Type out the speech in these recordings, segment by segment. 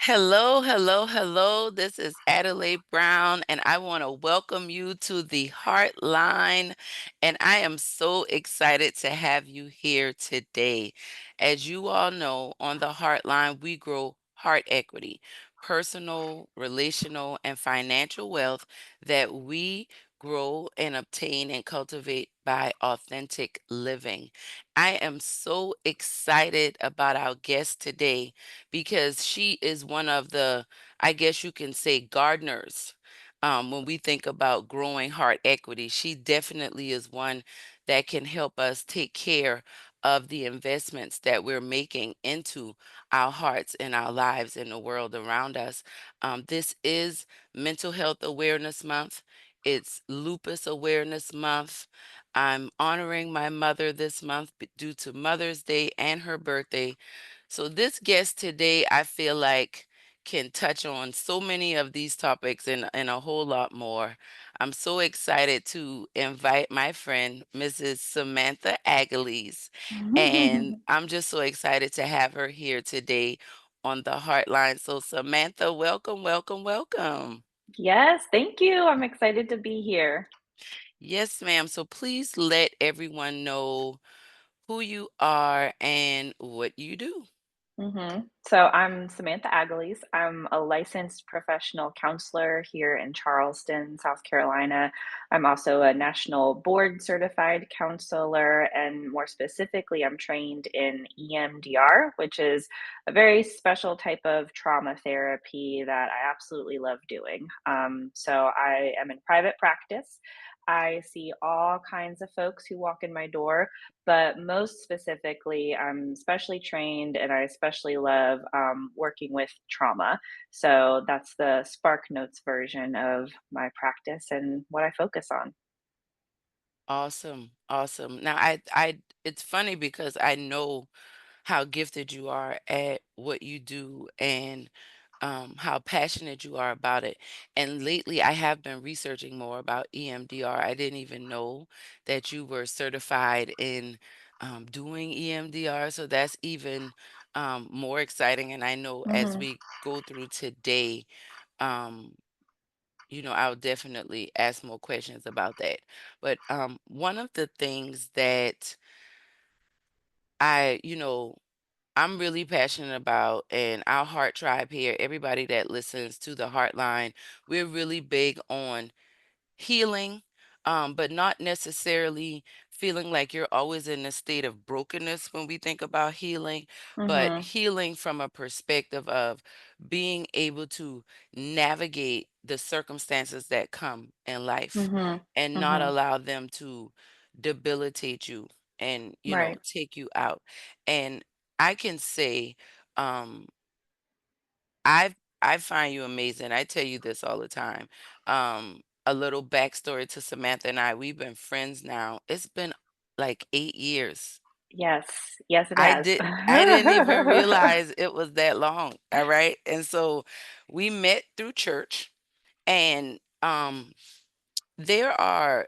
Hello, hello, hello. This is Adelai Brown, and I want to welcome you to the HeartLine. And I am so excited to have you here today. As you all know, on the HeartLine, we grow heart equity, personal, relational, and financial wealth that we grow and obtain and cultivate by authentic living. I am so excited about our guest today because she is one of the, I guess you can say, gardeners. When we think about growing heart equity, she definitely is one that can help us take care of the investments that we're making into our hearts and our lives and the world around us. This is Mental Health Awareness Month. It's Lupus Awareness Month. I'm honoring my mother this month due to Mother's Day and her birthday. So, this guest today, I feel like, can touch on so many of these topics and a whole lot more. I'm so excited to invite my friend, Mrs. Samantha Aguiles. And I'm just so excited to have her here today on the Heartline. So, Samantha, welcome, welcome, welcome. Yes, thank you. I'm excited to be here. Yes, ma'am. So, please let everyone know who you are and what you do. So I'm Samantha Aguiles. I'm a licensed professional counselor here in Charleston, South Carolina. I'm also a national board certified counselor, and more specifically, I'm trained in EMDR, which is a very special type of trauma therapy that I absolutely love doing. So I am in private practice. I see all kinds of folks who walk in my door, but most specifically, I'm specially trained and I especially love working with trauma. So that's the Spark Notes version of my practice and what I focus on. Awesome, awesome. Now, it's funny because I know how gifted you are at what you do and how passionate you are about it. And lately, I have been researching more about EMDR. I didn't even know that you were certified in doing EMDR, so that's even more exciting. And I know as hmm we go through today, um, I'll definitely ask more questions about that. But one of the things that I, you know, I'm really passionate about, and our Heart Tribe here, everybody that listens to the Heartline, we're really big on healing, but not necessarily feeling like you're always in a state of brokenness when we think about healing, but hmm healing from a perspective of being able to navigate the circumstances that come in life hmm and not hmm allow them to debilitate you and, Right. take you out. And I can say, um, I I find you amazing. I tell you this all the time. A little backstory to Samantha and I, we've been friends now. It's been like 8 years. Yes. Yes, it I has. did I didn't even realize it was that long. All right. And so we met through church and there are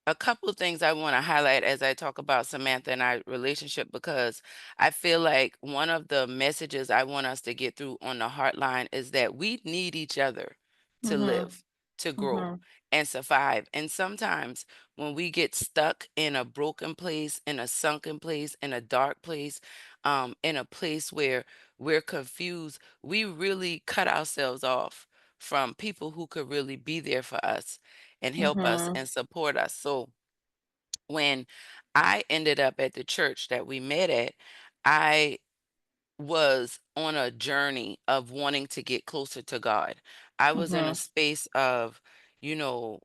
a couple of things I want to highlight as I talk about Samantha and our relationship because I feel like one of the messages I want us to get through on the Heartline is that we need each other to hmm live, to grow, hmm and survive. And sometimes when we get stuck in a broken place, in a sunken place, in a dark place, in a place where we're confused, we really cut ourselves off from people who could really be there for us and help us hmm and support us. So when I ended up at the church that we met at, I was on a journey of wanting to get closer to God. I was in a hmm space of, you know,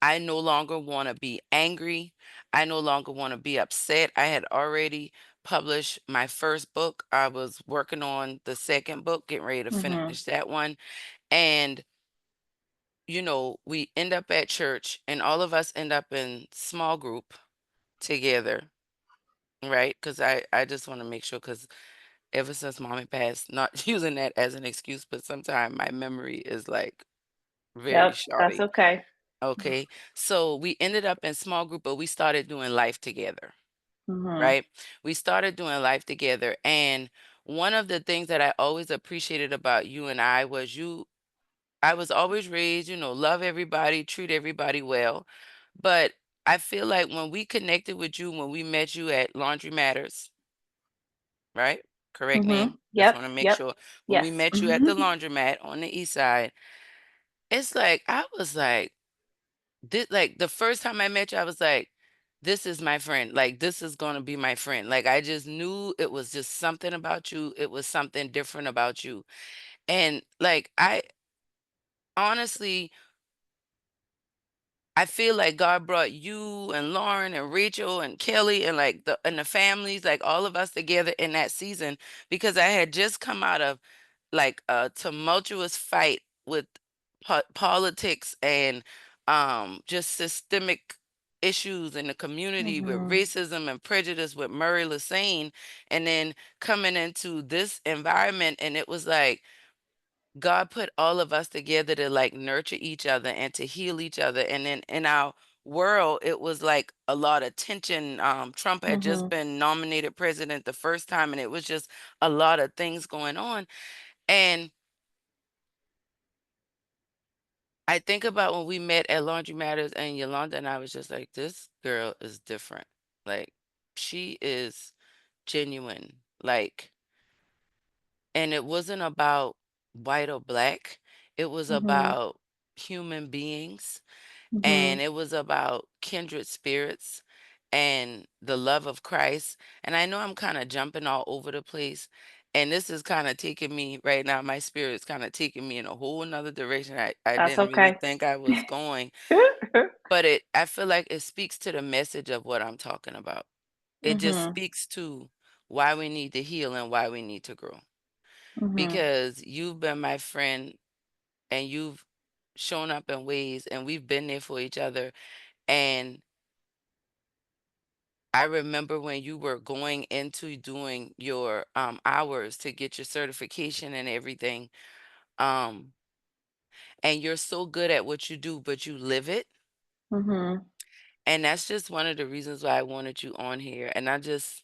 I no longer want to be angry. I no longer want to be upset. I had already published my first book. I was working on the second book, getting ready to finish hmm that one. And we end up at church and all of us end up in small group together, right? Because I just want to make sure, because ever since mommy passed, not using that as an excuse, but sometimes my memory is like very Yep, that's shoddy. okay. Okay. So we ended up in small group, but we started doing life together, hmm right? We started doing life together. And one of the things that I always appreciated about you and I was I was always raised, love everybody, treat everybody well. But I feel like when we connected with you, when we met you at Laundry Matters, right? Correct Mhm. name? Just Yep, want to make yep. sure. When we Yes. met you at the laundromat on the east side, it's like I was like the first time I met you, I was like, this is my friend. Like this is gonna be my friend. Like I just knew it was just something about you. It was something different about you. And like I honestly I feel like God brought you and Lauren and Rachel and Kelly and like the families, like all of us together in that season because I had just come out of like a tumultuous fight with politics and just systemic issues in the community with Mhm. racism and prejudice with Murray Lassane, and then coming into this environment, and it was like God put all of us together to like nurture each other and to heal each other. And then in our world, it was like a lot of tension. Trump had just Mhm. been nominated president the first time, and it was just a lot of things going on. And I think about when we met at Laundry Matters and Yolanda and I was just like, this girl is different. Like, she is genuine. Like, and it wasn't about white or black, it was Mhm. about human beings, and Mhm. it was about kindred spirits and the love of Christ. And I know I'm kind of jumping all over the place. And this is kind of taking me right now. My spirit's kind of taking me in a whole nother direction I That's didn't really okay. think I was going. But I feel like it speaks to the message of what I'm talking about. It just Mhm. speaks to why we need to heal and why we need to grow. Mhm. Because you've been my friend and you've shown up in ways and we've been there for each other. And I remember when you were going into doing your hours to get your certification and everything. Um, and you're so good at what you do, but you live it. Mhm. And that's just one of the reasons why I wanted you on here. And I just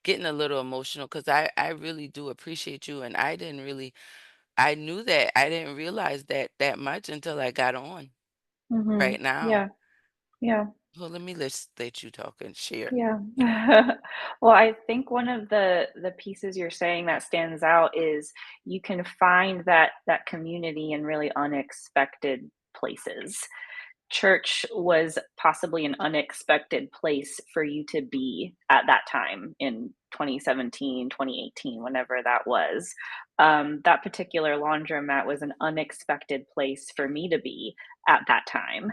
getting a little emotional because I really do appreciate you. And I knew that I didn't realize that much until I got on Mhm. right now. Yeah. Yeah. Well, let you talk and share. Yeah. Well, I think one of the pieces you're saying that stands out is you can find that community in really unexpected places. Church was possibly an unexpected place for you to be at that time in 2017, 2018, whenever that was. That particular laundromat was an unexpected place for me to be at that time.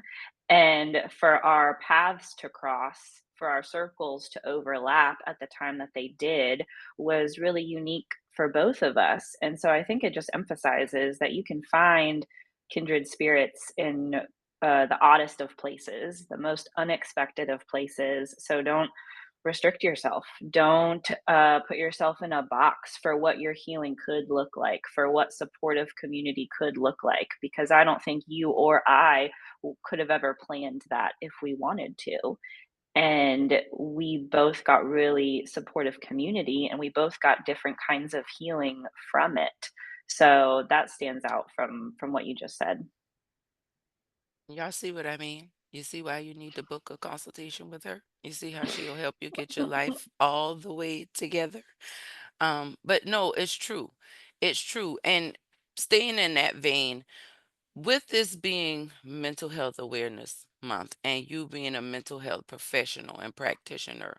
And for our paths to cross, for our circles to overlap at the time that they did, was really unique for both of us. And so I think it just emphasizes that you can find kindred spirits in the oddest of places, the most unexpected of places. So don't restrict yourself. Don't put yourself in a box for what your healing could look like, for what supportive community could look like, because I don't think you or I could have ever planned that if we wanted to. And we both got really supportive community and we both got different kinds of healing from it. So that stands out from what you just said. Y'all see what I mean? You see why you need to book a consultation with her? You see how she'll help you get your life all the way together? But no, it's true. It's true. And staying in that vein, with this being Mental Health Awareness Month and you being a mental health professional and practitioner,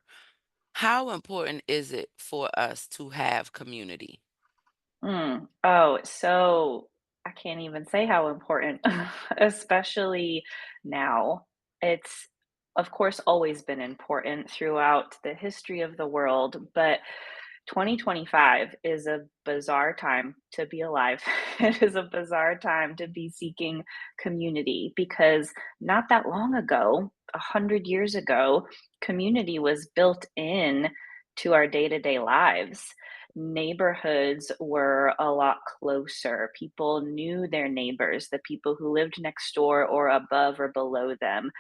how important is it for us to have community? Oh, so I can't even say how important, especially now. It's, of course, always been important throughout the history of the world, but 2025 is a bizarre time to be alive. It is a bizarre time to be seeking community because not that long ago, 100 years ago, community was built in to our day-to-day lives. Neighborhoods were a lot closer. People knew their neighbors, the people who lived next door or above or below them.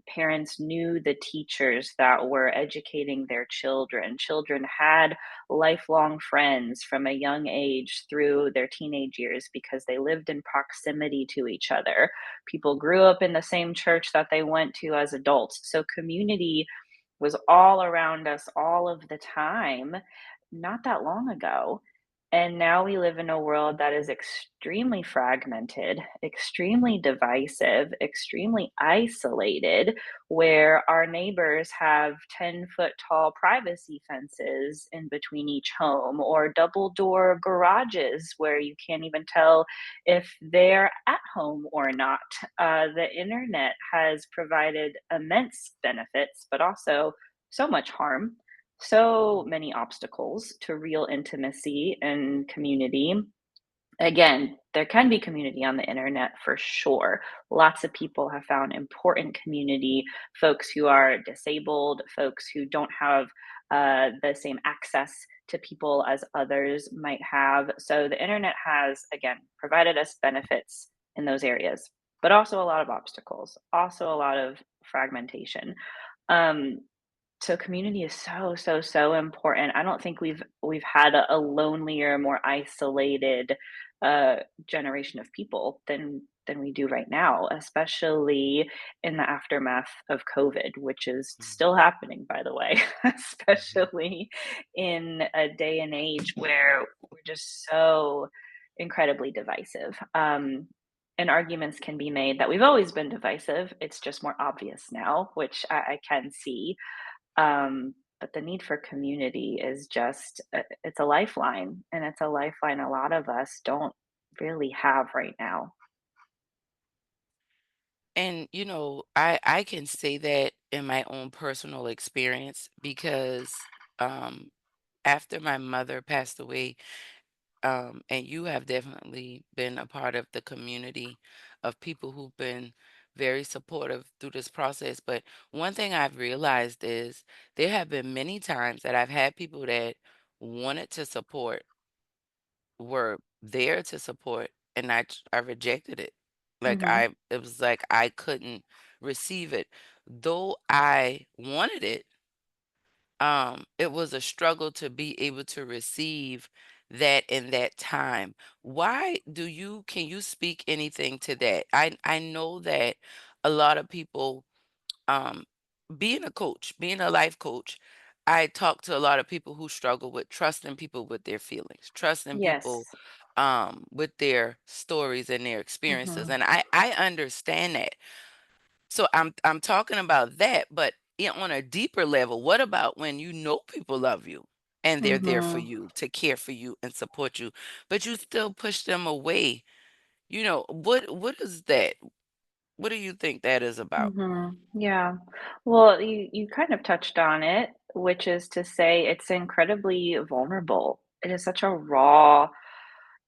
Parents knew the teachers that were educating their children. Children had lifelong friends from a young age through their teenage years because they lived in proximity to each other. People grew up in the same church that they went to as adults. So community was all around us all of the time, not that long ago. And now we live in a world that is extremely fragmented, extremely divisive, extremely isolated, where our neighbors have 10-foot tall privacy fences in between each home, or double door garages where you can't even tell if they're at home or not. The internet has provided immense benefits, but also so much harm, so many obstacles to real intimacy and community. Again, there can be community on the internet for sure. Lots of people have found important community, folks who are disabled, folks who don't have the same access to people as others might have. So the internet has, again, provided us benefits in those areas, but also a lot of obstacles, also a lot of fragmentation. Um, so community is so, so, so important. I don't think we've had a lonelier, more isolated uh generation of people than we do right now, especially in the aftermath of COVID, which is still Mhm. happening, by the way, Mhm. especially in a day and age where we're just so incredibly divisive. And arguments can be made that we've always been divisive. It's just more obvious now, which I can see. But the need for community is just, it's a lifeline, and it's a lifeline a lot of us don't really have right now. And I can say that in my own personal experience because after my mother passed away, and you have definitely been a part of the community of people who've been very supportive through this process. But one thing I've realized is there have been many times that I've had people that wanted to support, were there to support, and I rejected it. Like Mhm. it was like I couldn't receive it. Though I wanted it, it was a struggle to be able to receive that in that time. Why do you can you speak anything to that? I know that a lot of people, um being a coach, being a life coach, I talk to a lot of people who struggle with trusting people with their feelings, trusting people Yes. with their stories and their experiences. Mhm. And I understand that. So I'm talking about that, but on a deeper level, what about when you know people love you and they're there for Mhm. you, to care for you and support you, but you still push them away? What is that? What do you think that is about? Mhm. Yeah. Well, you kind of touched on it, which is to say it's incredibly vulnerable. It is such a raw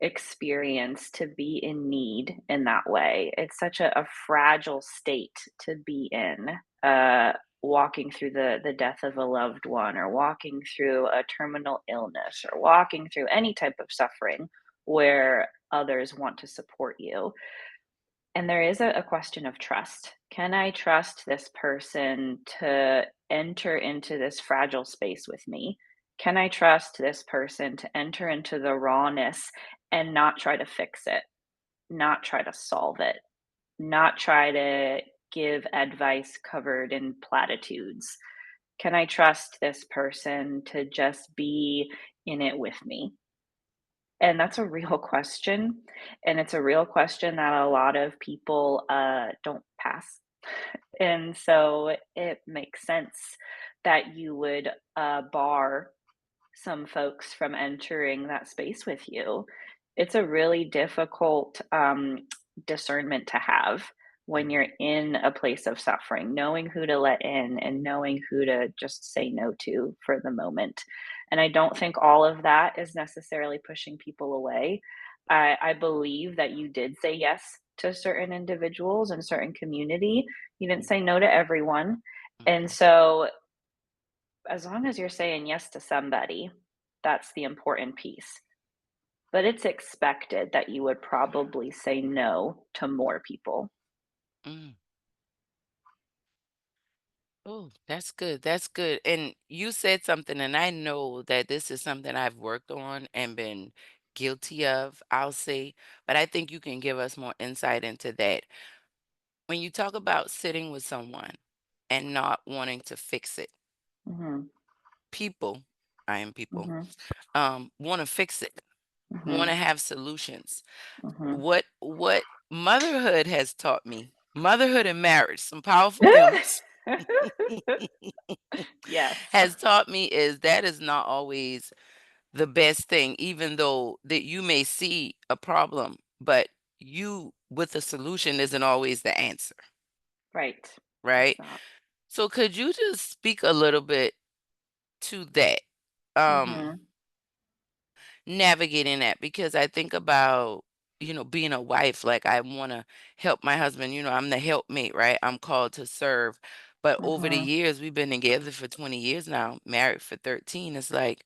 experience to be in need in that way. It's such a fragile state to be in, walking through the death of a loved one, or walking through a terminal illness, or walking through any type of suffering where others want to support you. And there is a question of trust. Can I trust this person to enter into this fragile space with me? Can I trust this person to enter into the rawness and not try to fix it, not try to solve it, not try to give advice covered in platitudes? Can I trust this person to just be in it with me? And that's a real question, and it's a real question that a lot of people, don't pass. And so it makes sense that you would, bar some folks from entering that space with you. It's a really difficult discernment to have when Mhm. you're in a place of suffering, knowing who to let in and knowing who to just say no to for the moment. And I don't think all of that is necessarily pushing people away. I believe that you did say yes to certain individuals and certain community. You didn't say no to everyone. And Mhm. so as long as you're saying yes to somebody, that's the important piece. But it's expected that you would probably say no to more people. Mm. Oh, that's good. That's good. And you said something, and I know that this is something I've worked on and been guilty of, I'll say, but I think you can give us more insight into that. When you talk about sitting with someone and not wanting to fix it, Mhm. people, I am people, Mhm. want to fix it, want Mhm. to have solutions. Mhm. What motherhood has taught me, motherhood and marriage, some powerful M's, Yes. has taught me is that is not always the best thing, even though that you may see a problem, but you with a solution isn't always the answer, Right. It's right? not. So could you just speak a little bit to that? Um, Mhm. navigating that because I think about, being a wife, like I want to help my husband, I'm the helpmate, right? I'm called to serve. But over the Mhm. years, we've been together for 20 years now, married for 13. It's like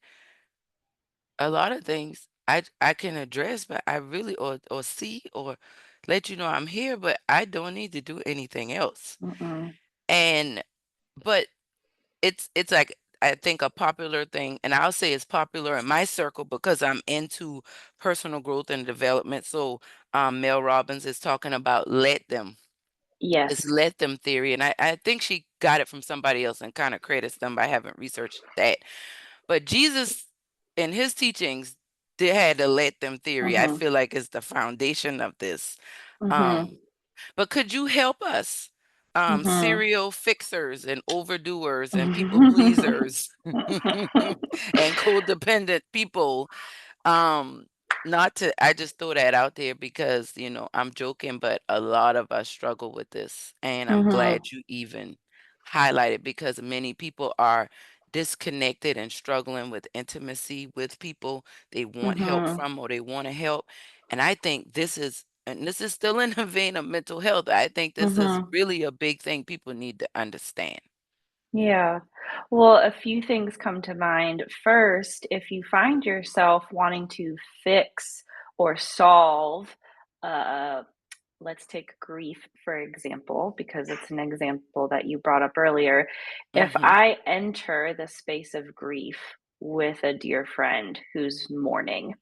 a lot of things I can address, but I really or see or let you know I'm here, but I don't need to do anything else. Mm-mm. And but it's like I think a popular thing, and I'll say it's popular in my circle because I'm into personal growth and development. So Mel Robbins is talking about let them. It's Yes. let them theory. And I think she got it from somebody else and kind of credits them, but I haven't researched that. But Jesus in his teachings they had the let them theory. I Mhm. feel like is the foundation of this. Mhm. Um, but could you help us, Mhm. serial fixers and overdoers and people Mhm. pleasers and codependent people, um, not to I just throw that out there because, I'm joking, but a lot of us struggle with this. And I'm Mhm. glad you even highlighted because many people are disconnected and struggling with intimacy with people they want help Mhm. from or they want to help. And I think this is still in the vein of mental health. I think this is Mhm. really a big thing people need to understand. Yeah. Well, a few things come to mind. First, if you find yourself wanting to fix or solve, uh, let's take grief, for example, because it's an example that you brought up earlier. If Mhm. I enter the space of grief with a dear friend who's mourning,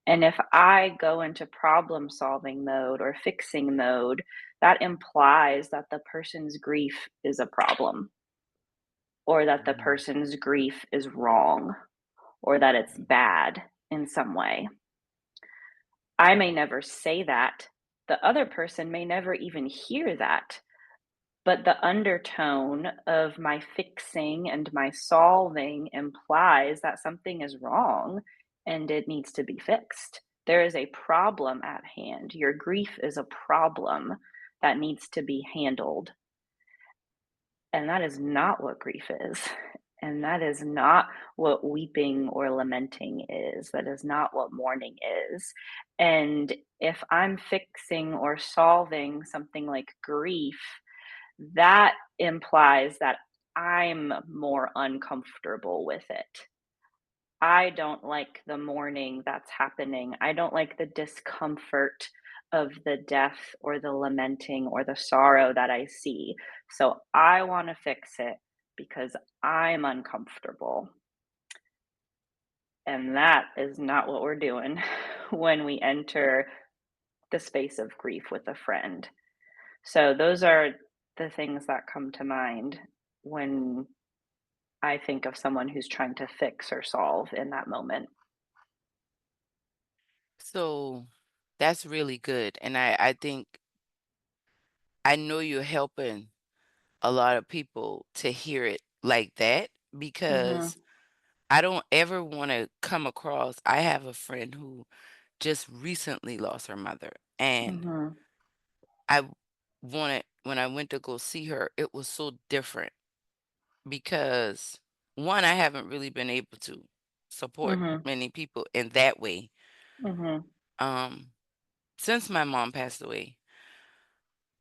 and if I go into problem solving mode or fixing mode, that implies that the person's grief is a problem or that the Mm. person's grief is wrong or that it's bad in some way. I may never say that. The other person may never even hear that. But the undertone of my fixing and my solving implies that something is wrong and it needs to be fixed. There is a problem at hand. Your grief is a problem that needs to be handled. And that is not what grief is. And that is not what weeping or lamenting is. That is not what mourning is. And if I'm fixing or solving something like grief, that implies that I'm more uncomfortable with it. I don't like the mourning that's happening. I don't like the discomfort of the death or the lamenting or the sorrow that I see. So I want to fix it because I'm uncomfortable. And that is not what we're doing when we enter the space of grief with a friend. So those are the things that come to mind when I think of someone who's trying to fix or solve in that moment. So that's really good. And I think I know you're helping a lot of people to hear it like that Mhm. because I don't ever want to come across. I have a friend who just recently lost her mother, and Mhm. I wanted when I went to go see her, it was so different because one, I haven't really been able to support Mhm. many people in that way Mhm. um since my mom passed away.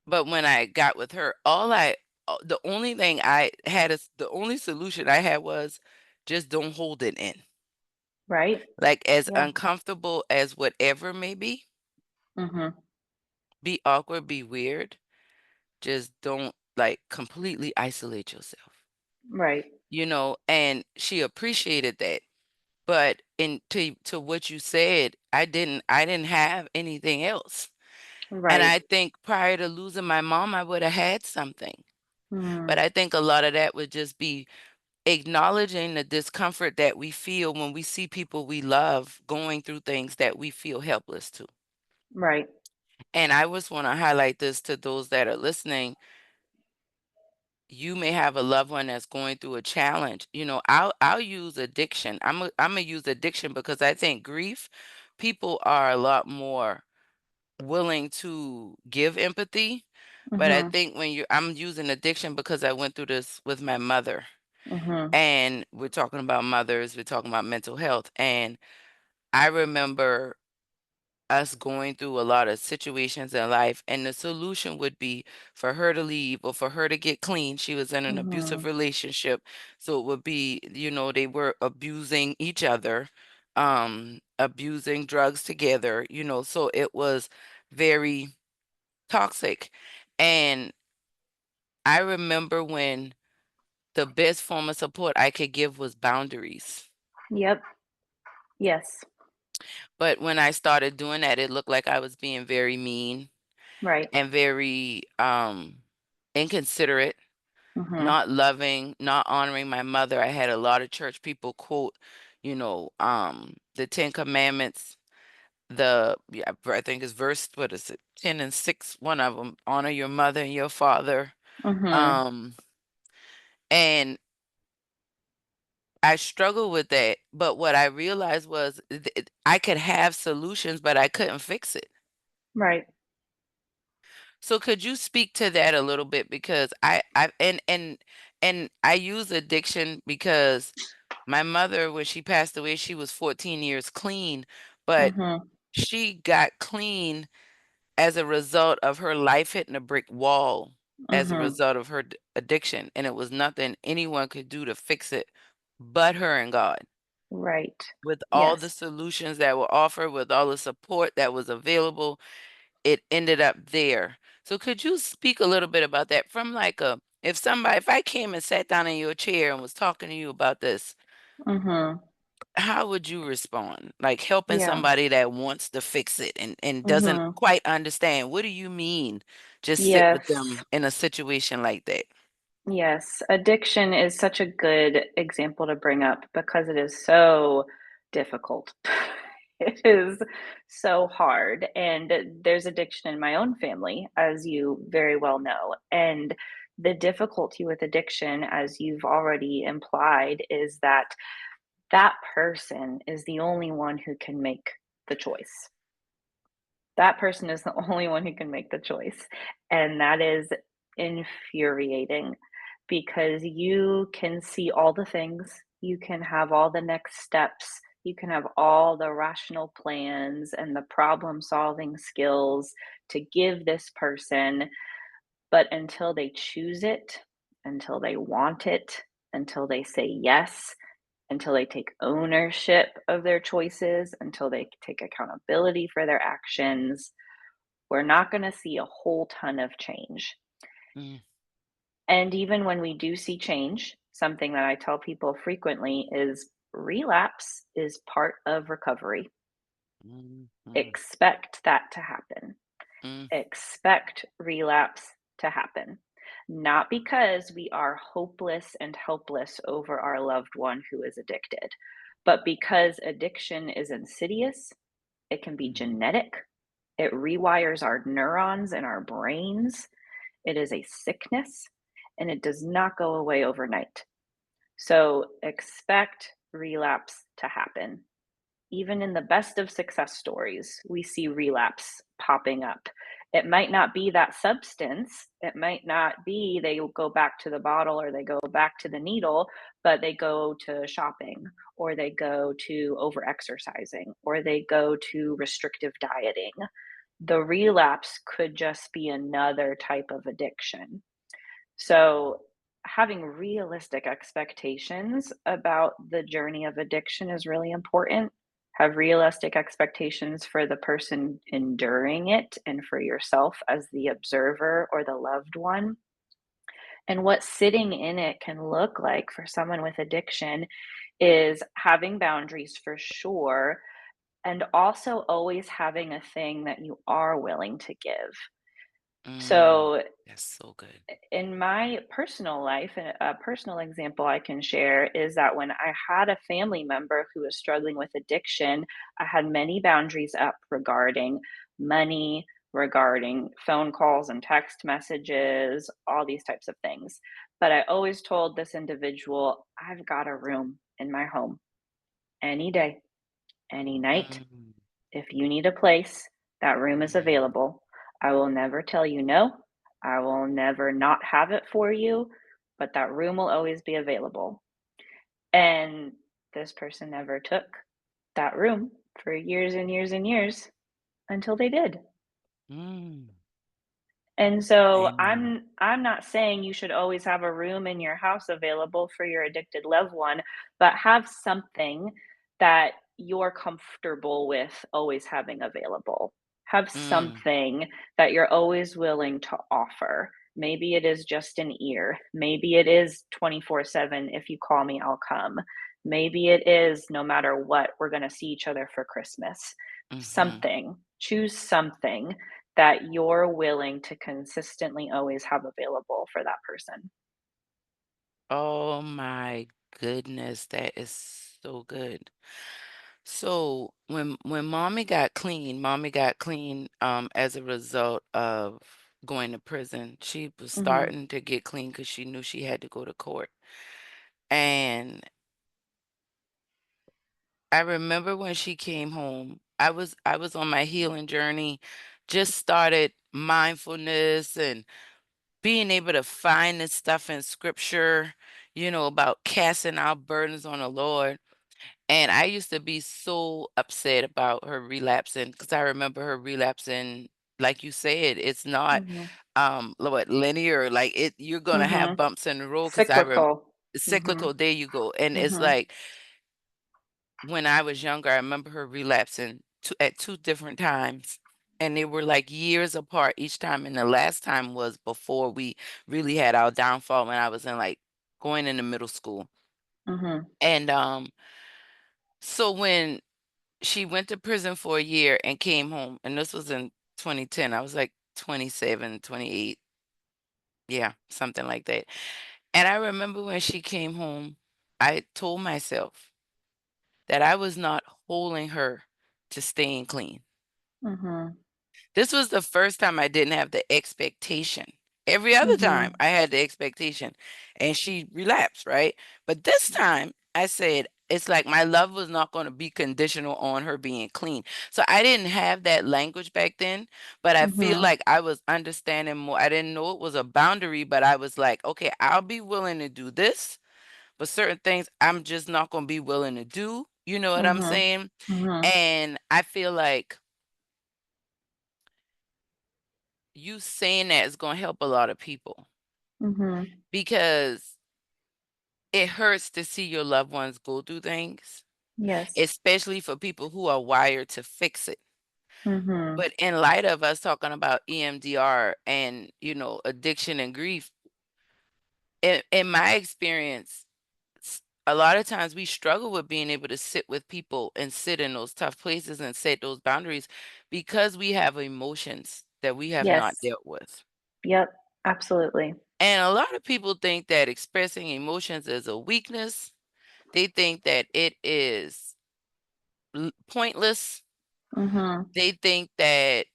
But when I got with her, the only thing I had is the only solution I had was just don't hold it in. Right? Like as Yeah. uncomfortable as whatever may Mhm. be awkward, be weird, just don't like completely isolate yourself. Right. and she appreciated that. But to what you said, I didn't have anything else. And Right. I think prior to losing my mom, I would have had something. But Mm, I think a lot of that would just be acknowledging the discomfort that we feel when we see people we love going through things that we feel helpless to. right. And I just want to highlight this to those that are listening. You may have a loved one that's going through a challenge. I'll use addiction. I'm gonna use addiction because I think grief, people are a lot more willing to give empathy. But I Mhm. think I'm using addiction because I went through this with my mother. Mhm. And we're talking about mothers, we're talking about mental health. And I remember us going through a lot of situations in life, and the solution would be for her to leave or for her to get clean. She was in an abusive Mhm. relationship, so it would be, they were abusing each other, abusing drugs together, so it was very toxic. And I remember when the best form of support I could give was boundaries. Yep. Yes. But when I started doing that, it looked like I was being very mean Right. and very inconsiderate, Mhm. not loving, not honoring my mother. I had a lot of church people quote, the 10 commandments, yeah, I think it's verse, what is it? 10 and 6, one of them, honor your mother and your father. Mhm. Um and I struggled with that, but what I realized was I could have solutions, but I couldn't fix it. Right. So could you speak to that a little bit? Because and I use addiction because my mother, when she passed away, she was 14 years clean, but Mhm. she got clean as a result of her life hitting a brick wall, as a Mhm. result of her addiction, and it was nothing anyone could do to fix it but her and God. Right. With all the Yes. solutions that were offered, with all the support that was available, it ended up there. So could you speak a little bit about that from like a if I came and sat down in your chair and was talking to you about this, Mhm. how would you respond? Like helping Yeah. somebody that wants to fix it and doesn't Mhm. quite understand. What do you mean? Just sit with Yes. them in a situation like that. Yes. Addiction is such a good example to bring up because it is so difficult. It is so hard. And there's addiction in my own family, as you very well know. And the difficulty with addiction, as you've already implied, is that that person is the only one who can make the choice. That person is the only one who can make the choice, and that is infuriating because you can see all the things, you can have all the next steps, you can have all the rational plans and the problem-solving skills to give this person, but until they choose it, until they want it, until they say yes, until they take ownership of their choices, until they take accountability for their actions, we're not going to see a whole ton of change. Mm, And even when we do see change, something that I tell people frequently is relapse is part of recovery. mm, mm, Expect that to happen. mm, Expect relapse to happen. Not because we are hopeless and helpless over our loved one who is addicted, but because addiction is insidious, it can be mm, genetic, it rewires our neurons in our brains. It is a sickness and it does not go away overnight. So expect relapse to happen. Even in the best of success stories, we see relapse popping up. It might not be that substance. It might not be they go back to the bottle or they go back to the needle, but they go to shopping or they go to over exercising or they go to restrictive dieting. The relapse could just be another type of addiction. So, having realistic expectations about the journey of addiction is really important. Have realistic expectations for the person enduring it and for yourself as the observer or the loved one. And what sitting in it can look like for someone with addiction is having boundaries for sure, and also always having a thing that you are willing to give. Mm, So, that's so good. in my personal life, a personal example I can share is that when I had a family member who was struggling with addiction, I had many boundaries up regarding money, regarding phone calls and text messages, all these types of things. But I always told this individual, I've got a room in my home any day, any night. Mm, If you need a place, that room is mm, available. I will never tell you no. I will never not have it for you, but that room will always be available. And this person never took that room for years and years and years until they did. mm. And so Amen. I'm not saying you should always have a room in your house available for your addicted loved one, but have something that you're comfortable with always having available. Have Mm, something that you're always willing to offer. Maybe it is just an ear. Maybe it is 24/7. If you call me, I'll come. Maybe it is no matter what, we're going to see each other for Christmas. mhm. Something. Choose something that you're willing to consistently always have available for that person. Oh my goodness, that is so good. So when mommy got clean as a result of going to prison. She was Mhm, starting to get clean because she knew she had to go to court. And I remember when she came home, I was on my healing journey, just started mindfulness and being able to find this stuff in scripture, about casting our burdens on the Lord. And I used to be so upset about her relapsing because I remember her relapsing, like you said, it's not mhm, linear, like you're gonna have mhm. bumps in the road because Cyclical. cyclical, Mhm, there you go. And it's mhm, like when I was younger, I remember her relapsing at two different times. And they were like years apart each time. And the last time was before we really had our downfall when I was in like going into middle school. mhm, And so when she went to prison for a year and came home, and this was in 2010, I was like 27, 28, yeah, something like that. And I remember when she came home, I told myself that I was not holding her to staying clean. mhm, This was the first time I didn't have the expectation. Every other time mhm, I had the expectation and she relapsed, right? But this time I said, it's like my love was not going to be conditional on her being clean. So I didn't have that language back then, but I feel mhm, like I was understanding more. I didn't know it was a boundary, but I was like, okay, I'll be willing to do this, but certain things I'm just not going to be willing to do. You know what I'm mhm, saying? mhm, And I feel like you saying that is going to help a lot of people mhm. because it hurts to see your loved ones go through things, Yes. especially for people who are wired to fix it. Mhm, But in light of us talking about EMDR and, addiction and grief, in my experience, a lot of times we struggle with being able to sit with people and sit in those tough places and set those boundaries because we have emotions that we have not yes. dealt with. Yep, absolutely. And a lot of people think that expressing emotions is a weakness. They think that it is pointless. Mhm, They think that,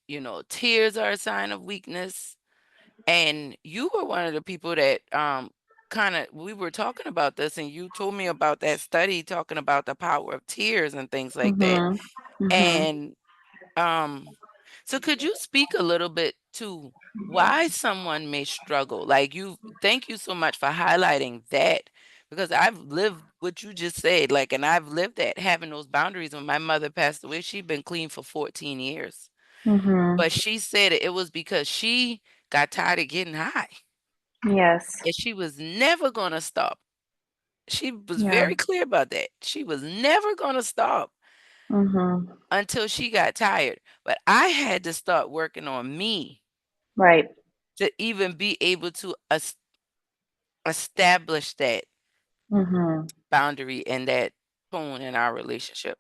tears are a sign of weakness. And you were one of the people that kind of we were talking about this and you told me about that study talking about the power of tears and things like that. mhm, mhm, And Um, so could you speak a little bit to why someone may struggle? Like thank you so much for highlighting that because I've lived what you just said, like, and I've lived that having those boundaries. When my mother passed away, she'd been clean for 14 years. mhm. But she said it was because she got tired of getting high Yes. and she was never going to stop. She was Yeah. very clear about that. She was never going to stop Mhm. until she got tired. But I had to start working on me Right. to even be able to establish that Mhm. boundary and that tone in our relationship.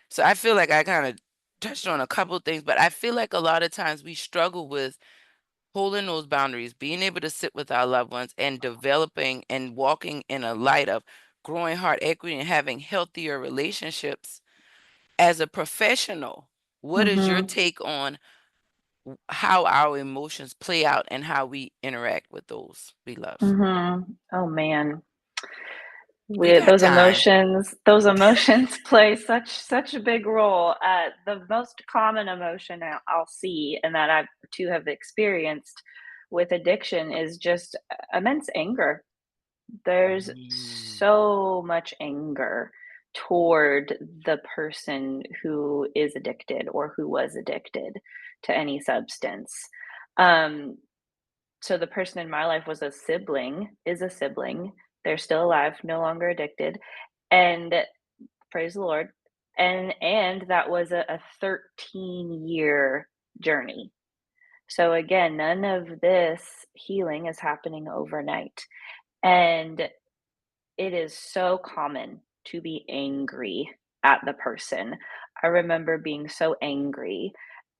So I feel like I kind of touched on a couple of things, but I feel like a lot of times we struggle with holding those boundaries, being able to sit with our loved ones and developing and walking in a light of growing heart equity and having healthier relationships as a professional. What is your Mhm. take on how our emotions play out and how we interact with those we love? Mhm. Oh man. We We got those time. emotions play such a big role. The most common emotion I'll see and that I too have experienced with addiction is just immense anger. There's Mm, so much anger toward the person who is addicted or who was addicted to any substance. Um, so the person in my life was a sibling, is a sibling. They're still alive, no longer addicted, and praise the Lord. And that was a 13-year journey. So again, none of this healing is happening overnight. And it is so common to be angry at the person. I remember being so angry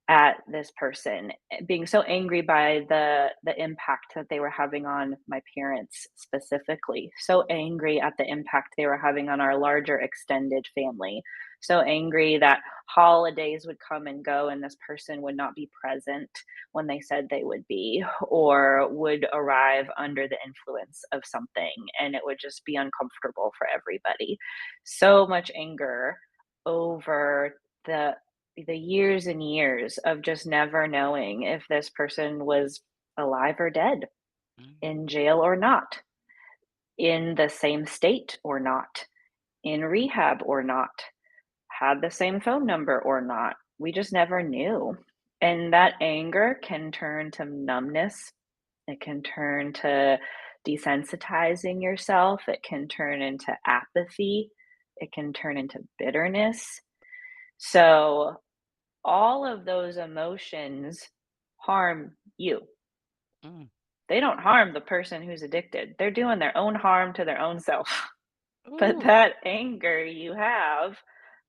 at this person, being so angry by the impact that they were having on my parents specifically, so angry at the impact they were having on our larger extended family, so angry that holidays would come and go and this person would not be present when they said they would be, or would arrive under the influence of something and it would just be uncomfortable for everybody. So much anger over the years and years of just never knowing if this person was alive or dead, mm, in jail or not, in the same state or not, in rehab or not, had the same phone number or not. We just never knew. And that anger can turn to numbness. It can turn to desensitizing yourself. It can turn into apathy. It can turn into bitterness. So, all of those emotions harm you. mm. They don't harm the person who's addicted. They're doing their own harm to their own self. But Ooh, that anger you have,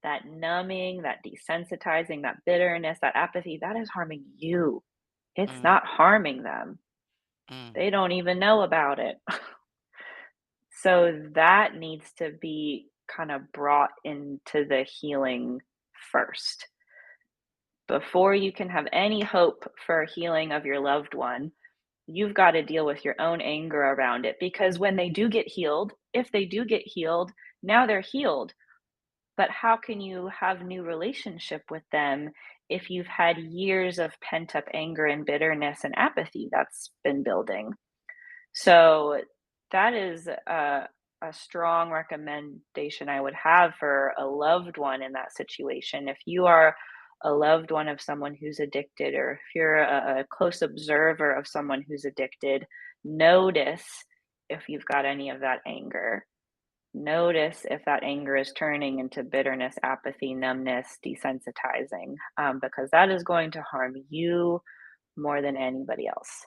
that numbing, that desensitizing, that bitterness, that apathy, that is harming you. It's mm, not harming them. mm, They don't even know about it. So that needs to be kind of brought into the healing first. Before you can have any hope for healing of your loved one, you've got to deal with your own anger around it, because when they do get healed, if they do get healed, now they're healed. But how can you have new relationship with them if you've had years of pent up anger and bitterness and apathy that's been building? So that is a strong recommendation I would have for a loved one in that situation. If you are a loved one of someone who's addicted, or if you're a close observer of someone who's addicted, notice if you've got any of that anger. Notice if that anger is turning into bitterness, apathy, numbness, desensitizing, because that is going to harm you more than anybody else.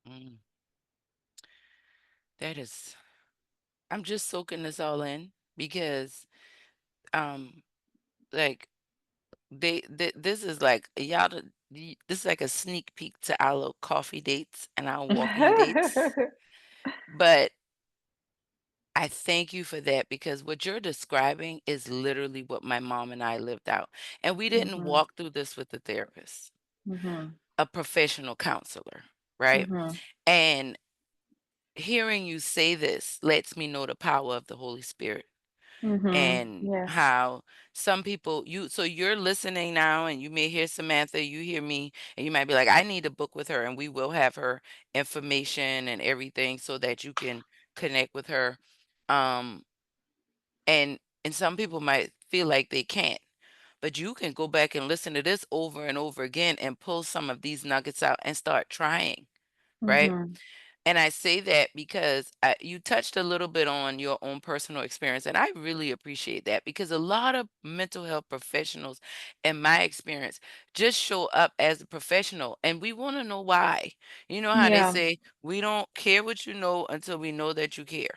mm. That is, I'm just soaking this all in because, um, like this is like this is like a sneak peek to our little coffee dates and our walking dates. But I thank you for that because what you're describing is literally what my mom and I lived out. And we didn't Mhm. walk through this with a therapist, Mhm. a professional counselor, right? Mhm. And hearing you say this lets me know the power of the Holy Spirit Mhm. and Yes. how some people you're listening now and you may hear Samantha, you hear me, and you might be like, I need to book with her, and we will have her information and everything so that you can connect with her. Um and some people might feel like they can't. But you can go back and listen to this over and over again and pull some of these nuggets out and start trying, right? Mhm. And I say that because you touched a little bit on your own personal experience, and I really appreciate that because a lot of mental health professionals, in my experience, just show up as a professional, and we want to know why. You know how they Yeah. say, we don't care what you know until we know that you care.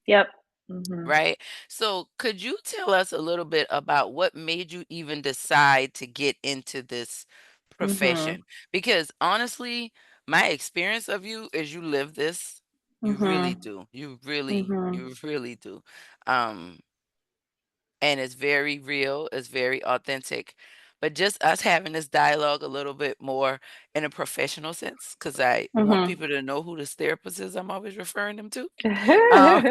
Yep. Mhm. Right? So, could you tell us a little bit about what made you even decide to get into this Mhm. profession? Because honestly, my experience of you is you live this. You really Mhm. do. Mhm. You really do. Um, and it's very real, it's very authentic. But just us having this dialogue a little bit more in a professional sense, because I want Mhm. people to know who this therapist is I'm always referring them to. Um,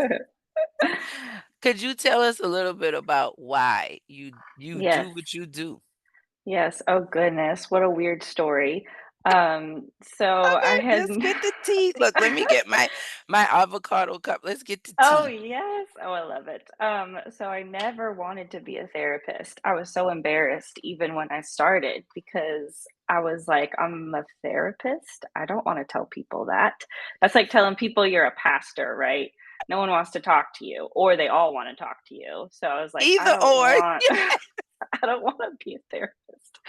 Could you tell us a little bit about why you do Yes. what you do? Yes. Oh goodness, what a weird story. So I Okay, had let's get the tea. Look, let me get my avocado cup. Let's get the Oh, tea. yes. Oh, I love it. So I never wanted to be a therapist. I was so embarrassed even when I started because I was like, I'm a therapist. I don't want to tell people that. That's like telling people you're a pastor, right? No one wants to talk to you, or they all want to talk to you. So I was like, I Either don't or. want I don't want to be a therapist.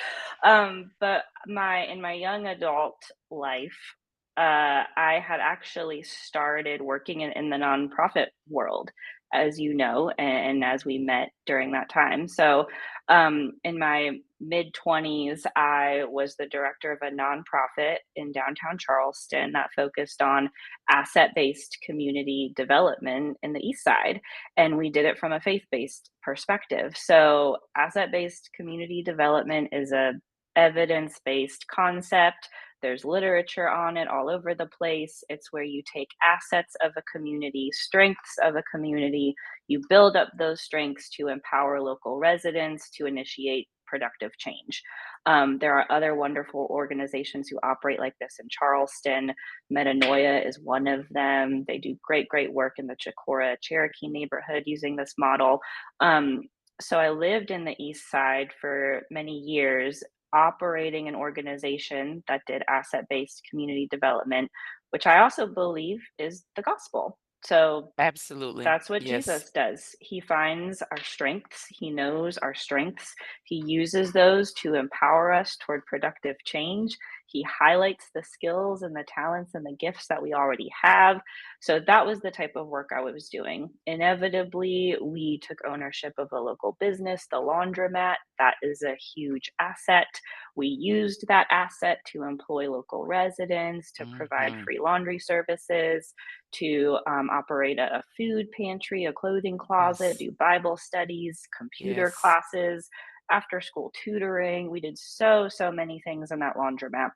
But in my young adult life, I had actually started working in the nonprofit world, as you know, and as we met during that time. So, in my mid 20s, I was the director of a nonprofit in downtown Charleston that focused on asset based community development in the East Side, and we did it from a faith-based perspective. So asset-based community development is a evidence-based concept. There's literature on it all over the place. It's where you take assets of a community, strengths of a community, you build up those strengths to empower local residents to initiate productive change. There are other wonderful organizations who operate like this in Charleston. Metanoia is one of them. They do great, great work in the Chicora Cherokee neighborhood using this model. Um, so I lived in the East Side for many years, operating an organization that did asset based community development, which I also believe is the gospel. So Absolutely. that's what Yes. Jesus does. He finds our strengths, he knows our strengths, he uses those to empower us toward productive change. He highlights the skills and the talents and the gifts that we already have. So that was the type of work I was doing. Inevitably, we took ownership of a local business, the laundromat. That is a huge asset. We used that asset to employ local residents, to provide Mhm. free laundry services, to operate a food pantry, a clothing closet, Yes. do Bible studies, computer Yes. classes, after school tutoring. We did so many things in that laundromat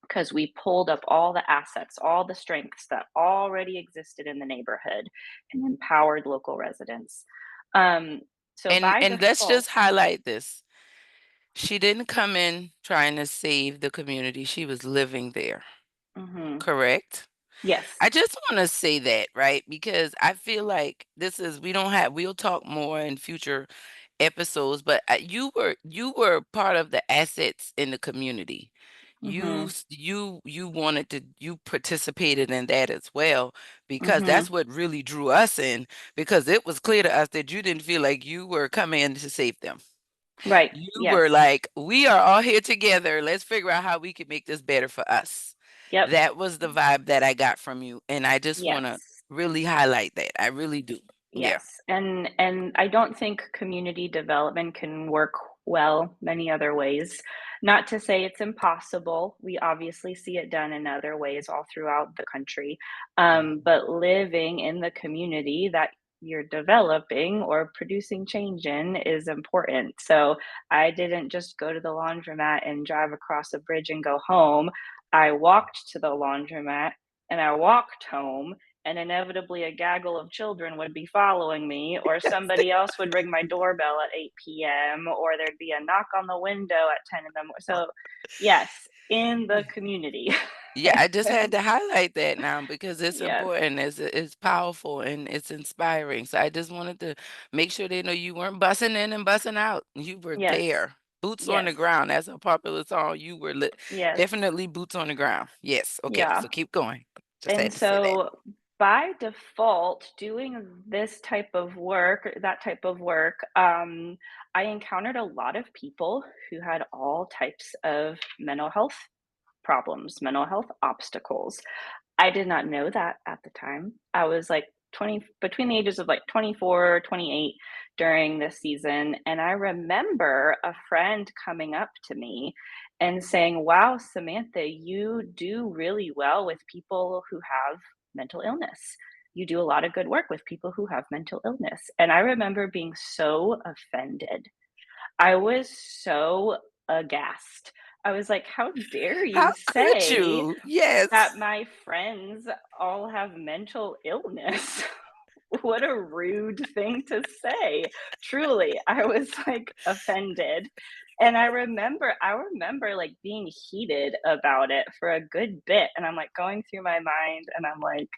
because we pulled up all the assets, all the strengths that already existed in the neighborhood and empowered local residents. Um, so by And let's default, just highlight this. She didn't come in trying to save the community. She was living there. mhm, Correct? yes, I just want to say that, right? Because I feel like this is we'll talk more in future episodes, but you were part of the assets in the community. mhm, You wanted to you participated in that as well because that's mhm, what really drew us in because it was clear to us that you didn't feel like you were coming in to save them. right, You were yes, like, we are all here together. Let's figure out how we can make this better for us. yep, That was the vibe that I got from you. And I just want to yes. really highlight that. I really do. Yeah. Yes, and I don't think community development can work well many other ways. Not to say it's impossible. We obviously see it done in other ways all throughout the country. Mhm. But living in the community that you're developing or producing change in is important. So I didn't just go to the laundromat and drive across a bridge and go home. I walked to the laundromat and I walked home, and inevitably a gaggle of children would be following me, or somebody else would ring my doorbell at 8 p.m., or there'd be a knock on the window at 10 in the morning. So, yes, in the community. Yeah, I just had to highlight that now because it's Yes, important, it's powerful, and it's inspiring. So I just wanted to make sure they know you weren't bussing in and bussing out. You were yes, there, boots on yes, the ground. That's a popular song. You were yes, definitely boots on the ground. Yes. Okay. yeah. So keep going. Just And had to say that. so by default, doing this type of work, that type of work, I encountered a lot of people who had all types of mental health problems, mental health obstacles. I did not know that at the time. I was like 20, between the ages of like 24, 28 during this season. And I remember a friend coming up to me and saying, "Wow, Samantha, you do really well with people who have mental illness. You do a lot of good work with people who have mental illness." And I remember being so offended. I was so aghast. I was like, "How dare How you could say you? Yes. that my friends all have mental illness?" What a rude thing to say. Truly, I was like offended. And I remember like being heated about it for a good bit. And I'm like going through my mind and I'm like,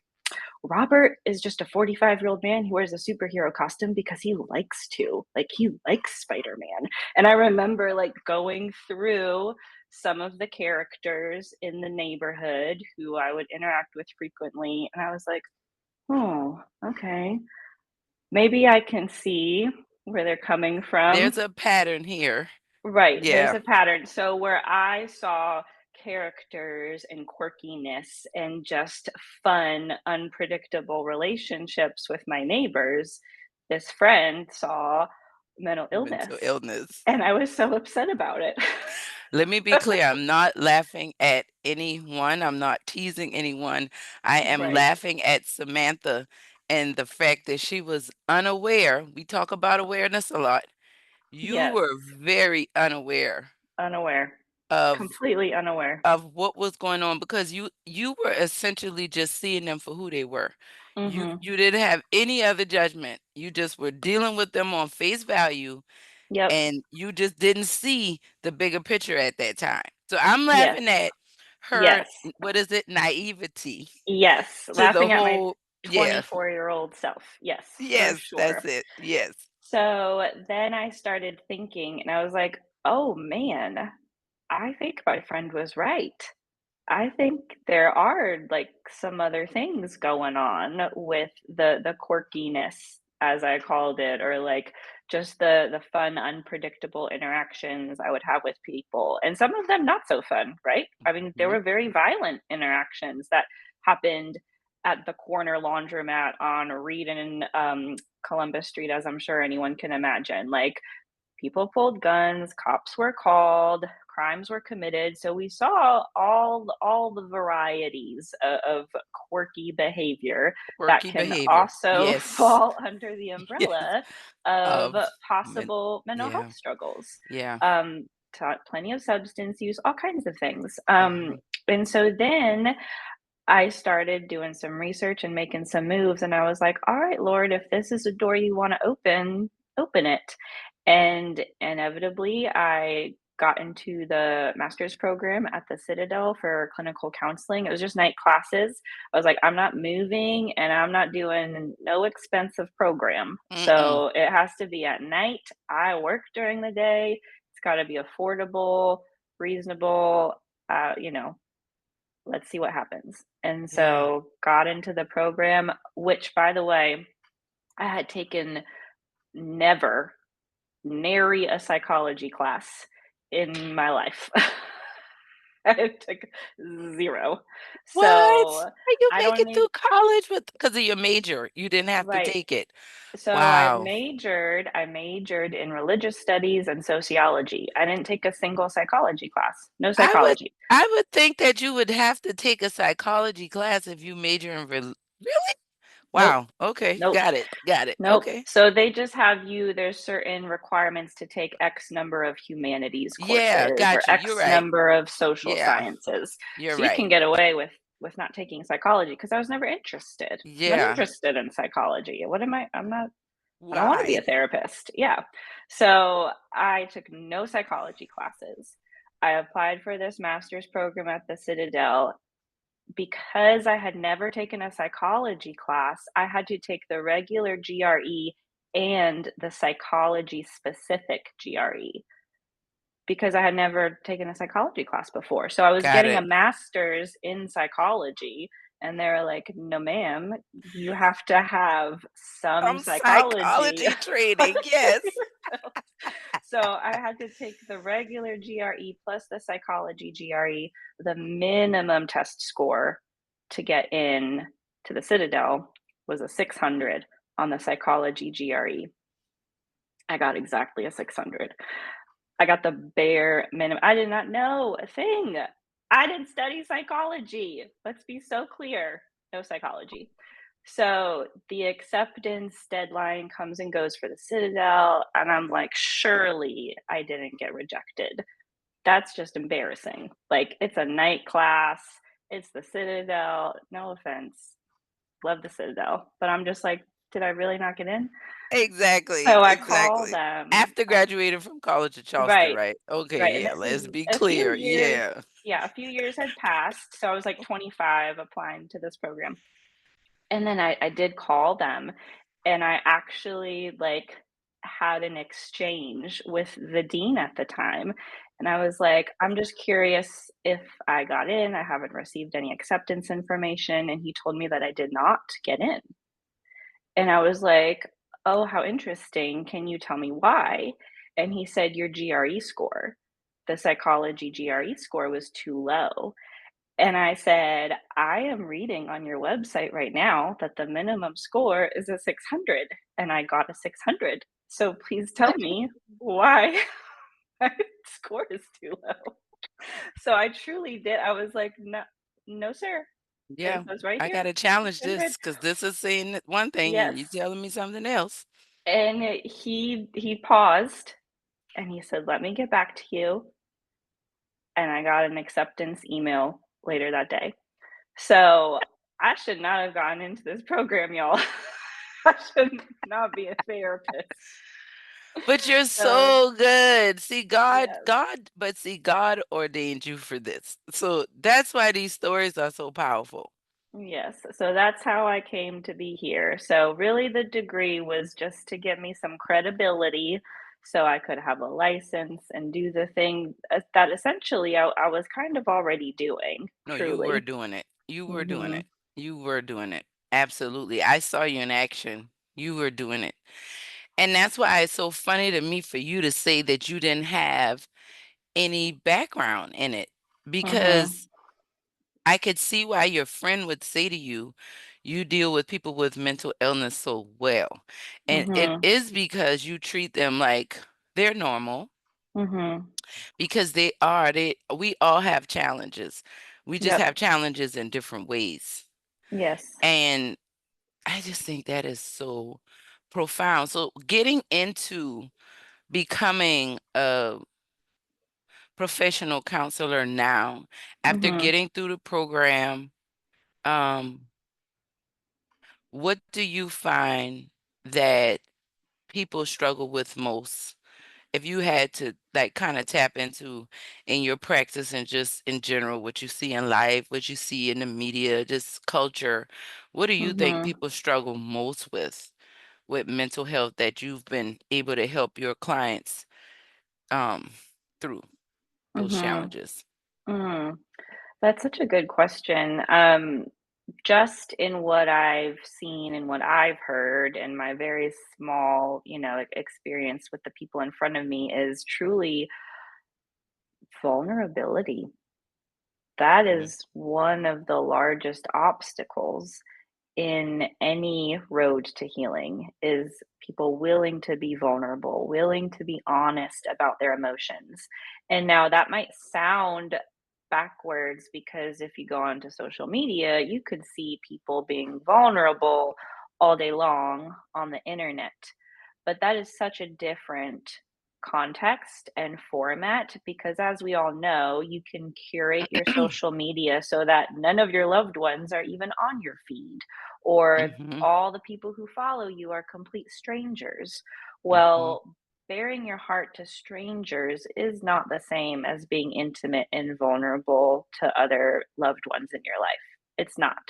Robert is just a 45-year-old man who wears a superhero costume because he likes to. Like he likes Spider-Man. And I remember like going through some of the characters in the neighborhood who I would interact with frequently. And I was like, oh, okay. Maybe I can see where they're coming There's from. a pattern here. Right, there's Yeah. a pattern. So where I saw characters and quirkiness and just fun, unpredictable relationships with my neighbors, this friend saw mental Mental illness, illness. and I was so upset about it. Let me be clear, I'm not laughing at anyone, I'm not teasing anyone. I am Right. laughing at Samantha and the fact that she was unaware. We talk about awareness a lot. You Yes, were very unaware unaware, of completely unaware. what was going on because you were essentially just seeing them for who they were. Mhm. You didn't have any other judgment. You just were dealing with them on face value Yep. and you just didn't see the bigger picture at that time. So I'm Yes. laughing at her, Yes. what is it, naivety Yes, to the laughing at my whole, yeah, 24-year-old self. Yes, for yes, that's sure. it, yes. So then I started thinking, and I was like, oh man, I think my friend was right. I think there are like some other things going on with the quirkiness, as I called it, or like just the fun, unpredictable interactions I would have with people, and some of them not so fun, right? I mean, there Mhm. were very violent interactions that happened at the corner laundromat on Reed and Columbus Street, as I'm sure anyone can imagine. Like people pulled guns, cops were called, crimes were committed. So we saw all the varieties of quirky behavior that Quirky can behavior, also yes, fall under the yes, umbrella of of men, possible mental yeah, health struggles. yeah, Um, Plenty of substance use, all kinds of things. mhm, And so then I started doing some research and making some moves, and I was like, "All right, Lord, if this is a door you wanna open, open it." And inevitably, I got into the master's program at the Citadel for clinical counseling. It was just night classes. I was like, "I'm not moving, and I'm not doing no expensive program. mm-mm, So it has to be at night. I work during the day. It's gotta be affordable, reasonable, you know, let's see what happens." And yeah. so got into the program, which by the way, I had taken never, nary a psychology class in my life. I took 0. What? So How you I make don't it need through college with because of your major? You didn't have to right. take it. So Wow. I majored in religious studies and sociology. I didn't take a single psychology class. No I would psychology. I would think that you would have to take a psychology class if you major in really? Nope. Wow, okay, Nope. got it, Nope. okay. So they just have you there's certain requirements to take X number of humanities Yeah, courses or got you, you're X right. number of social Yeah, sciences. you're So you right. can get away with not taking psychology because I was never interested. Not Yeah. interested in psychology. What am I'm not I don't want to be Why? a therapist. Yeah. So I took no psychology classes. I applied for this master's program at the Citadel. Because I had never taken a psychology class, I had to take the regular GRE and the psychology specific GRE because I had never taken a psychology class before. So I was Got getting a it. master's in psychology And they're like, no, ma'am, you have to have some Some psychology psychology training, yes. So I had to take the regular GRE plus the psychology GRE. The minimum test score to get in to the Citadel was a 600 on the psychology GRE. I got exactly a 600. I got the bare minimum. I did not know a thing. I didn't study psychology. Let's be so clear. No psychology. So the acceptance deadline comes and goes for the Citadel, and I'm like, surely I didn't get rejected. That's just embarrassing. Like, it's a night class, it's the Citadel. No offense. Love the Citadel. But I'm just like, did I really not get in? Exactly, So I call exactly. them. After graduating from college at Charleston, Right, right? right, Okay, and yeah, this is let's be a few clear. years. Yeah. Yeah, a few years had passed, so I was, like, 25 applying to this program, and then I did call them, and I actually, like, had an exchange with the dean at the time, and I was like, "I'm just curious if I got in, I haven't received any acceptance information," and he told me that I did not get in. And I was like, "Oh, how interesting. Can you tell me why?" And he said, "Your GRE score. The psychology GRE score was too low." And I said, "I am reading on your website right now that the minimum score is a 600, and I got a 600. So please tell me why my score is too low." So I truly did. I was like, "No, no, sir. It Yeah, says right I here, gotta challenge 600." this because this is saying one thing and you Yes. telling me something else. And he paused and he said, "Let me get back to you." And I got an acceptance email later that day. So I should not have gotten into this program, y'all. I should not be a therapist. But you're So so good. See, yes, God ordained you for this. So that's why these stories are so powerful. yes. So that's how I came to be here. So really, the degree was just to get me some credibility, so I could have a license and do the thing that essentially I was kind of already doing. No, you were Truly. doing it. You were doing Hmm. it. You were doing it. Absolutely. I saw you in action. You were doing it. And that's why it's so funny to me for you to say that you didn't have any background in it Hmm. because I could see why your friend would say to you, you deal with people with mental illness so well. And it Hmm. is because you treat them like they're normal Hmm. because they are. We all have challenges. We just Yep. have challenges in different ways. Yes. And I just think that is so profound. So getting into becoming a professional counselor now, after Hmm. getting through the program, um, what do you find that people struggle with most? If you had to like kind of tap into in your practice and just in general, what you see in life, what you see in the media, just culture, what do you think Hmm. people struggle most with mental health that you've been able to help your clients um, through those Hmm. challenges? Mm. That's such a good question. Just in what I've seen and what I've heard and my very small, experience with the people in front of me is truly vulnerability. That Mhm. is one of the largest obstacles in any road to healing is people willing to be vulnerable, willing to be honest about their emotions. And now that might sound backwards because if you go onto social media, you could see people being vulnerable all day long on the internet. But that is such a different context and format because, as we all know, you can curate your social media so that none of your loved ones are even on your feed, or Mhm. all the people who follow you are complete strangers. Mhm. Well, bearing your heart to strangers is not the same as being intimate and vulnerable to other loved ones in your life. It's not.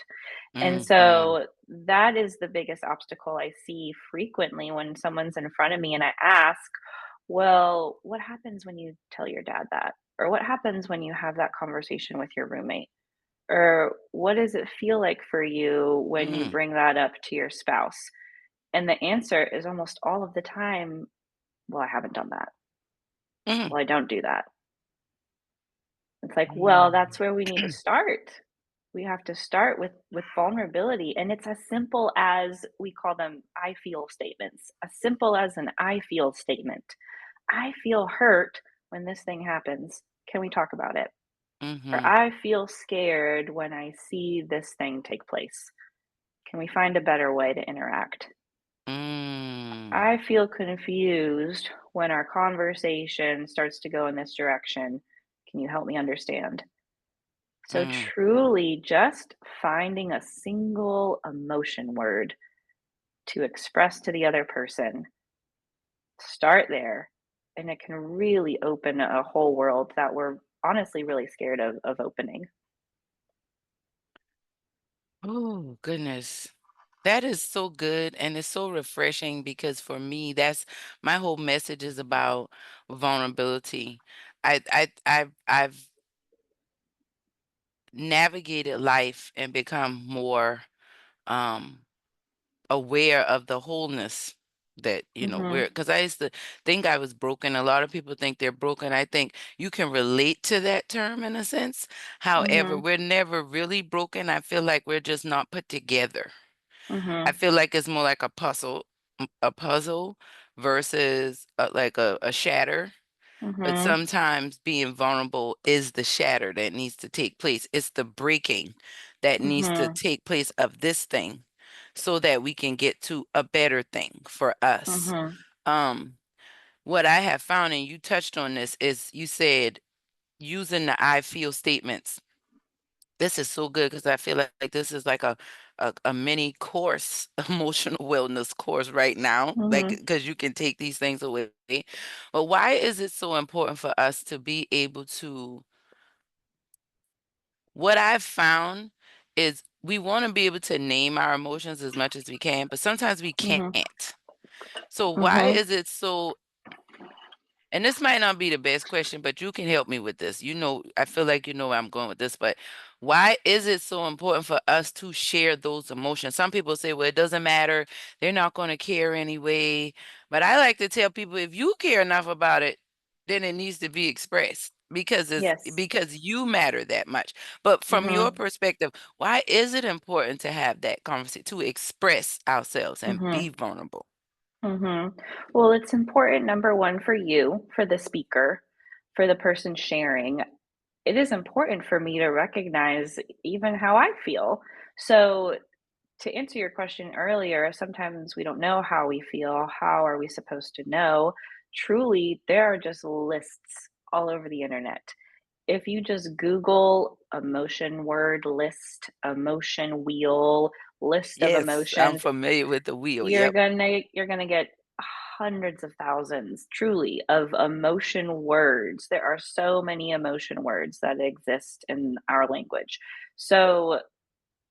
And Mhm. so that is the biggest obstacle I see frequently when someone's in front of me and I ask, "Well, what happens when you tell your dad that? Or what happens when you have that conversation with your roommate?" Or what does it feel like for you when you Mhm. bring that up to your spouse? And the answer is almost all of the time, well, I haven't done that. Mhm. Well, I don't do that. It's like, well, Mm. that's where we need to start. We have to start with vulnerability, and it's as simple as we call them I feel statements. As simple as an I feel statement. I feel hurt when this thing happens. Can we talk about it? Or Mhm. I feel scared when I see this thing take place. Can we find a better way to interact? Mm. I feel confused when our conversation starts to go in this direction. Can you help me understand? So, Mm. truly, just finding a single emotion word to express to the other person, start there, and it can really open a whole world that we're honestly really scared of opening. Oh, goodness. That is so good and it's so refreshing because for me, that's my whole message is about vulnerability. I've navigated life and become more um aware of the wholeness that, Mhm. we're because I used to think I was broken. A lot of people think they're broken. I think you can relate to that term in a sense. However, Mhm. we're never really broken. I feel like we're just not put together. I Mhm. feel like it's more like a puzzle versus like a shatter. But Mhm. sometimes being vulnerable is the shatter that needs to take place. It's the breaking that needs to Mhm. take place of this thing so that we can get to a better thing for us. Mhm. Um, what I have found, and you touched on this, is you said using the I feel statements. This is so good because I feel like this is like a mini course, emotional wellness course right now, like Mhm. because you can take these things away. But why is it so important for us to be able to? What I've found is we want to be able to name our emotions as much as we can, but sometimes we Mhm. can't. So why Mhm. is it so and this might not be the best question, but you can help me with this. I feel like you know where I'm going with this, but why is it so important for us to share those emotions? Some people say, well, it doesn't matter. They're not going to care anyway. But I like to tell people if you care enough about it, then it needs to be expressed Yes. because you matter that much. But from your Mhm. perspective, why is it important to have that conversation, to express ourselves and be Mhm. vulnerable? Mhm. Well, it's important, number 1, for you, for the speaker, for the person sharing. It is important for me to recognize even how I feel. So, to answer your question earlier, sometimes we don't know how we feel. How are we supposed to know? Truly, there are just lists all over the internet. If you just Google emotion word list, emotion wheel, list of Yes, I'm emotions, familiar with the wheel. you're Yep. gonna get hundreds of thousands, truly, of emotion words. There are so many emotion words that exist in our language. So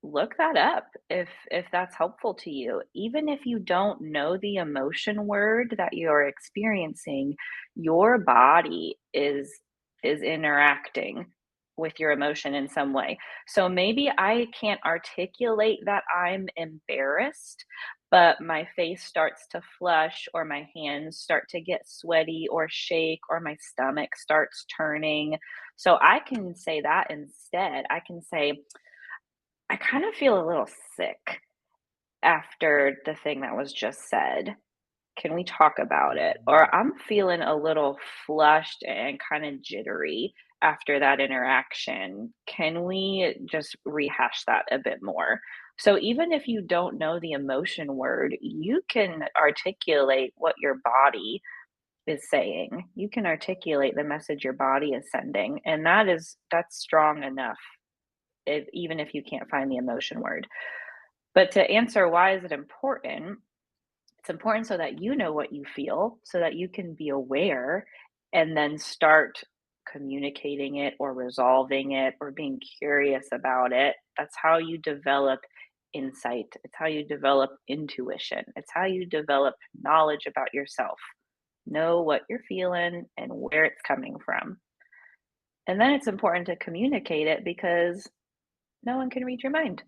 look that up if that's helpful to you. Even if you don't know the emotion word that you're experiencing, your body is interacting with your emotion in some way. So maybe I can't articulate that I'm embarrassed, but my face starts to flush or my hands start to get sweaty or shake or my stomach starts turning. So I can say that instead. I can say, I kind of feel a little sick after the thing that was just said. Can we talk about it? Mhm. Or I'm feeling a little flushed and kind of jittery after that interaction. Can we just rehash that a bit more? So, even if you don't know the emotion word, you can articulate what your body is saying. You can articulate the message your body is sending. And that's strong enough, even if you can't find the emotion word. But to answer why is it important? It's important so that you know what you feel, so that you can be aware and then start communicating it or resolving it or being curious about it. That's how you develop insight. It's how you develop intuition. It's how you develop knowledge about yourself. Know what you're feeling and where it's coming from. And then it's important to communicate it because No one can read your mind.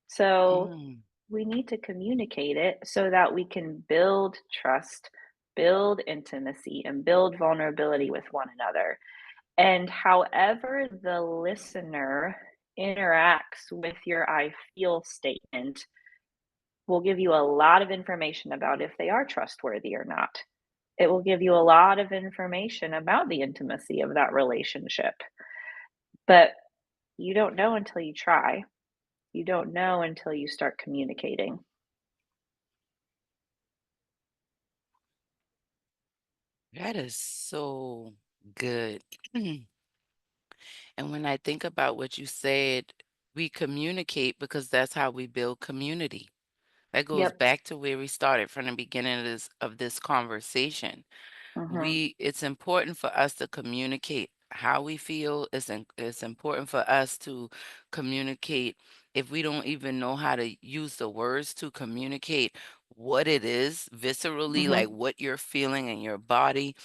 So Mm. we need to communicate it so that we can build trust, build intimacy, and build vulnerability with one another. And however the listener interacts with your I feel statement will give you a lot of information about if they are trustworthy or not. It will give you a lot of information about the intimacy of that relationship. But you don't know until you try. You don't know until you start communicating. That is so good. And when I think about what you said, we communicate because that's how we build community. That goes Yep. back to where we started from the beginning of this conversation. Mhm. It's important for us to communicate how we feel. It's important for us to communicate if we don't even know how to use the words to communicate what it is viscerally, like Mhm. what you're feeling in your body.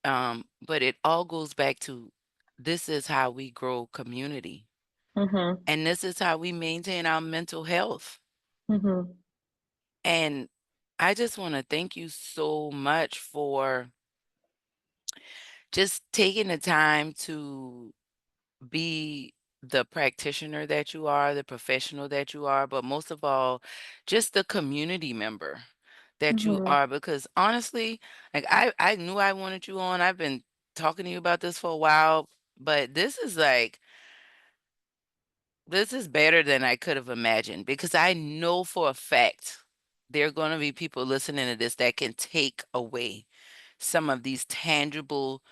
But it all goes back to this is how we grow community. Mhm. And this is how we maintain our mental health. Mhm. And I just want to thank you so much for just taking the time to be the practitioner that you are, the professional that you are, but most of all, just the community member that you Mhm. are. Because honestly, like I knew I wanted you on. I've been talking to you about this for a while, but this is better than I could have imagined because I know for a fact there are going to be people listening to this that can take away some of these tangible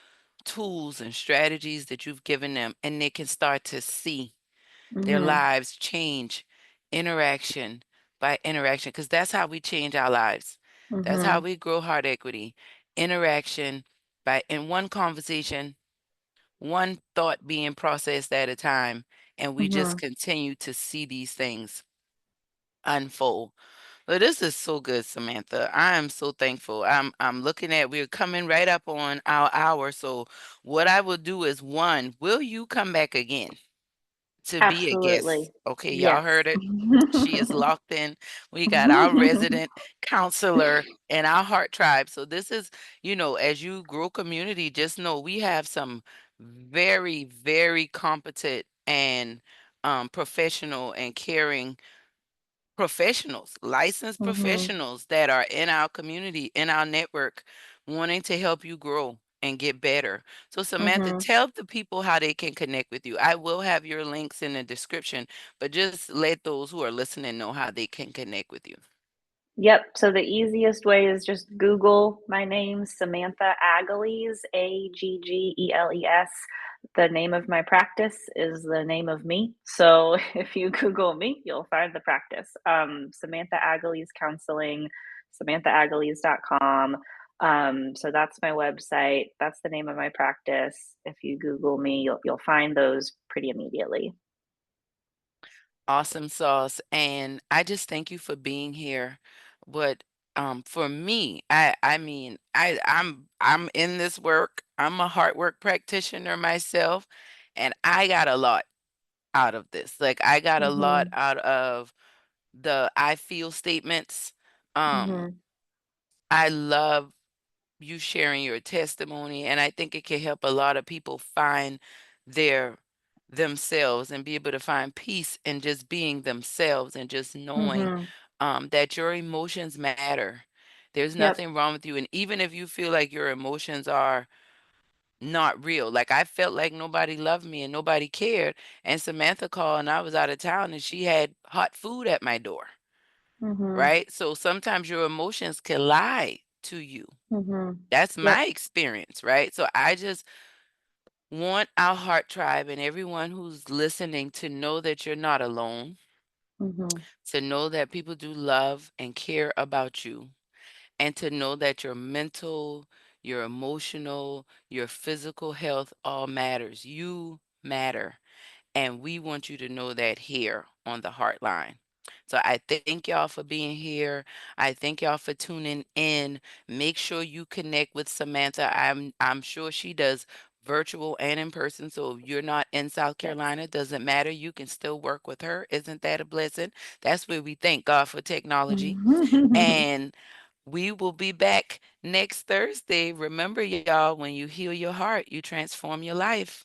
tools and strategies that you've given them, and they can start to see their Mhm. lives change interaction by interaction because that's how we change our lives. That's how Mhm. we grow heart equity. Interaction by in one conversation, one thought being processed at a time, and we just Mhm. continue to see these things unfold. But this is so good, Samantha. I am so thankful. I'm looking at we're coming right up on our hour. So what I will do is one, will you come back again to be a guest? Absolutely. Okay, y'all Yes. heard it. She is locked in. We got our resident counselor and our heart tribe. So this is, as you grow community, just know we have some very, very competent and professional and caring professionals, licensed Mhm. professionals that are in our community, in our network, wanting to help you grow and get better. So, Samantha, Mhm. tell the people how they can connect with you. I will have your links in the description, but just let those who are listening know how they can connect with you. Yep, so the easiest way is just Google my name, Samantha Aggeles, Aggeles. The name of my practice is the name of me. So if you Google me, you'll find the practice. Samantha Aggeles Counseling, samanthaaggeles.com. So that's my website. That's the name of my practice. If you Google me, you'll find those pretty immediately. Awesome sauce. And I just thank you for being here. But for me, I'm in this work. I'm a heart work practitioner myself, and I got a lot out of this. Like I got a lot Mhm. out of the I feel statements. Um, Mhm. I love you sharing your testimony, and I think it can help a lot of people find their themselves and be able to find peace in just being themselves and just knowing Mhm. that your emotions matter. There's Yep. nothing wrong with you, and even if you feel like your emotions are not real. Like I felt like nobody loved me and nobody cared. And Samantha called and I was out of town and she had hot food at my door. Mhm. Right. So sometimes your emotions can lie to you. Mhm. That's Yep. my experience. Right. So I just want our heart tribe and everyone who's listening to know that you're not alone, Mhm. to know that people do love and care about you, and to know that your mental, your emotional, your physical health all matters. You matter. And we want you to know that here on the Heartline. So I thank y'all for being here. I thank y'all for tuning in. Make sure you connect with Samantha. I'm sure she does virtual and in person. So if you're not in South Yes. Carolina, doesn't matter. You can still work with her. Isn't that a blessing? That's where we thank God for technology. And we will be back next Thursday. Remember, y'all, when you heal your heart, you transform your life.